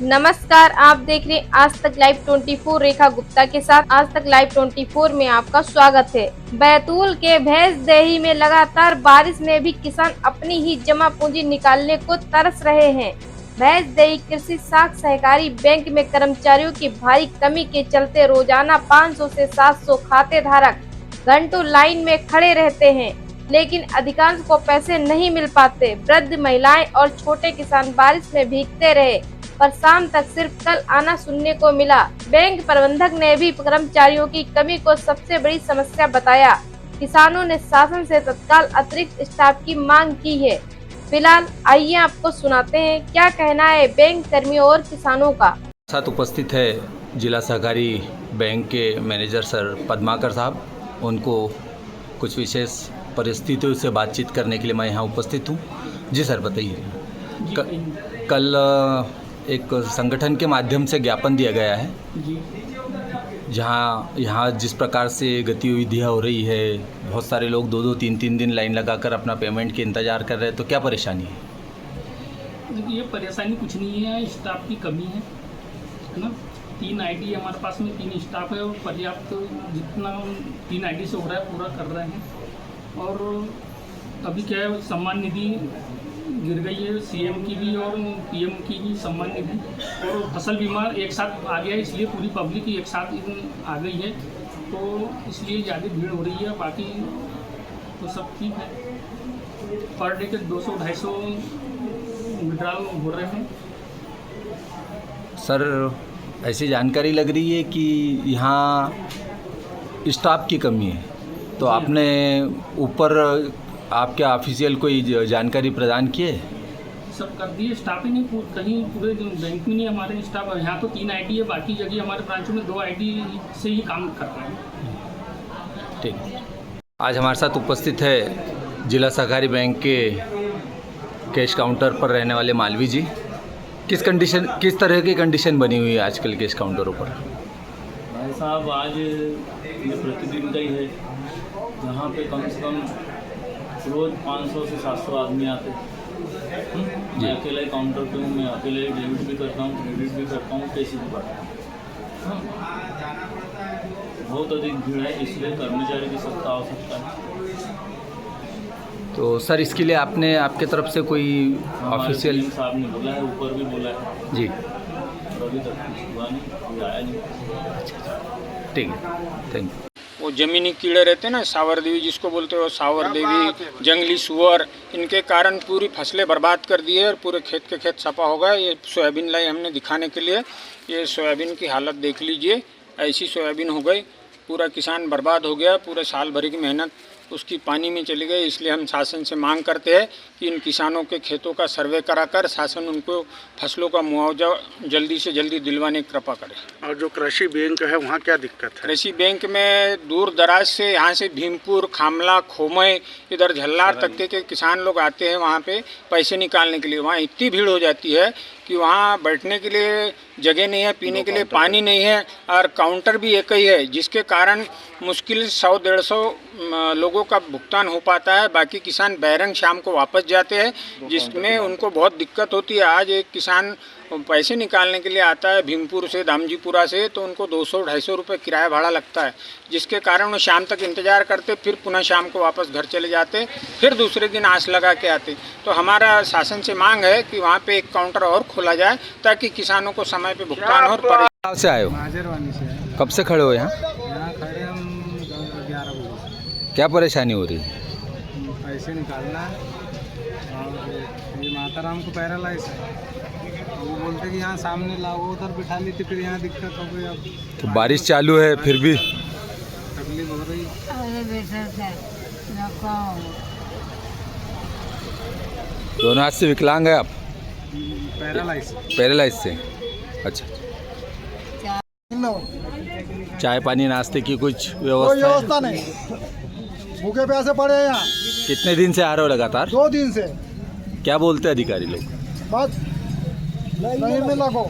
नमस्कार, आप देख रहे हैं आज तक लाइव 24 रेखा गुप्ता के साथ। आज तक लाइव 24 में आपका स्वागत है। बैतूल के भैंसदेही में लगातार बारिश में भी किसान अपनी ही जमा पूंजी निकालने को तरस रहे हैं। भैंसदेही कृषि साख सहकारी बैंक में कर्मचारियों की भारी कमी के चलते रोजाना 500 से 700 खाते धारक घंटों लाइन में खड़े रहते हैं, लेकिन अधिकांश को पैसे नहीं मिल पाते। वृद्ध महिलाएं और छोटे किसान बारिश में भीगते रहे, पर शाम तक सिर्फ कल आना सुनने को मिला। बैंक प्रबंधक ने भी कर्मचारियों की कमी को सबसे बड़ी समस्या बताया। किसानों ने शासन से तत्काल अतिरिक्त स्टाफ की मांग की है। फिलहाल आइए आपको सुनाते हैं क्या कहना है बैंक कर्मियों और किसानों का। साथ उपस्थित है जिला सहकारी बैंक के मैनेजर सर पद्माकर साहब। उनको कुछ विशेष परिस्थितियों से बातचीत करने के लिए मैं यहाँ उपस्थित हूँ। जी सर, बताइए। कल एक संगठन के माध्यम से ज्ञापन दिया गया है, जहाँ यहाँ जिस प्रकार से गतिविधियाँ हो रही है, बहुत सारे लोग 2-2, 3-3 दिन लाइन लगाकर अपना पेमेंट के इंतज़ार कर रहे हैं, तो क्या परेशानी है? देखिए, ये परेशानी कुछ नहीं है, स्टाफ की कमी है ना। 3 आईडी हमारे पास में 3 स्टाफ है और पर्याप्त जितना 3 आईडी से हो रहा है पूरा कर रहे हैं। और अभी क्या है, सम्मान निधि गिर गई है, सीएम की भी और पीएम की भी सम्मान निधि, और फसल बीमा एक साथ आ गया है, इसलिए पूरी पब्लिक एक साथ आ गई है, तो इसलिए ज़्यादा भीड़ हो रही है। बाकी तो सब ठीक है। पर डे के 200-250 विड्रॉल हो रहे हैं। सर, ऐसी जानकारी लग रही है कि यहाँ स्टाफ की कमी है, तो आपने ऊपर आपके ऑफिशियल कोई जानकारी प्रदान की है? सब कर दिए, स्टाफ ही नहीं, कहीं पूरे बैंक में नहीं हमारे स्टाफ। यहाँ तो 3 आईडी है, बाकी जगह हमारे ब्रांचों में 2 आईडी से ही काम कर रहे हैं। ठीक। आज हमारे साथ उपस्थित है जिला सहकारी बैंक के कैश काउंटर पर रहने वाले मालवी जी। किस तरह की कंडीशन बनी हुई है आजकल कैश काउंटरों पर? भाई साहब, आज ये प्रतिदिन का ही है। यहाँ पे कम से कम रोज़ 500 से 700 आदमी आते हैं। मैं अकेला ही काउंटर पे हूँ, मैं अकेले ही डेबिट भी करता हूँ, क्रेडिट भी करता हूँ, कैश भी करता हूँ। बहुत अधिक भीड़ है, इसलिए कर्मचारी की सख्त आवश्यकता है। तो सर, इसके लिए आपने आपके तरफ से कोई ऑफिशियल साहब ने बोला है, ऊपर भी बोला है जी, और अभी तक कुछ हुआ नहीं, कोई आया नहीं। ठीक है, थैंक यू। वो ज़मीनी कीड़े रहते हैं ना, सावर देवी जिसको बोलते हो, सावर देवी, जंगली सुअर, इनके कारण पूरी फसलें बर्बाद कर दी है और पूरे खेत के खेत सफा हो गए। ये सोयाबीन लाई हमने दिखाने के लिए। ये सोयाबीन की हालत देख लीजिए, ऐसी सोयाबीन हो गई, पूरा किसान बर्बाद हो गया। पूरे साल भर की मेहनत उसकी पानी में चली गई। इसलिए हम शासन से मांग करते हैं कि इन किसानों के खेतों का सर्वे कराकर शासन उनको फसलों का मुआवजा जल्दी से जल्दी दिलवाने की कृपा करे। और जो कृषि बैंक है वहाँ क्या दिक्कत है? कृषि बैंक में दूर दराज से, यहाँ से भीमपुर, खामला, खोमय, इधर झल्लार तक के किसान लोग आते हैं वहाँ पे पैसे निकालने के लिए। वहाँ इतनी भीड़ हो जाती है कि वहाँ बैठने के लिए जगह नहीं है, पीने के लिए पानी नहीं है, और काउंटर भी एक ही है, जिसके कारण मुश्किल 100-150 लोगों का भुगतान हो पाता है। बाकी किसान बहरंग शाम को वापस जाते हैं, जिसमें उनको बहुत दिक्कत होती है। आज एक किसान पैसे निकालने के लिए आता है भीमपुर से, दामजीपुरा से, तो उनको 200-250 रुपये किराया भाड़ा लगता है, जिसके कारण वो शाम तक इंतज़ार करते, फिर पुनः शाम को वापस घर चले जाते, फिर दूसरे दिन आस लगा के आते। तो हमारा शासन से मांग है कि वहाँ पे एक काउंटर और खोला जाए, ताकि किसानों को समय पे भुगतान हो। कहाँ से आए हो? माजरवानी से। कब से खड़े हो यहाँ? यहाँ खड़े हम 11 बजे। क्या परेशानी हो रही है? पैसे निकालना है और ये माताराम को पैरालाइज है। वो बोलते कि यहाँ सामने लाओ, उधर बिठा ली थी, फिर यहाँ दिक्कत हो गई। अब तो बारिश चालू है, फिर भी तकलीफ हो रही है। दोनों हाथ से विकलांग है आप? पैरालाइज से। अच्छा, चाय पानी नाश्ते की कुछ व्यवस्था नहीं, भूखे प्यासे पड़े हैं यहाँ। कितने दिन से आ रहे हो लगातार? 2 दिन से। क्या बोलते हैं अधिकारी लोग? बस नहीं मिला को।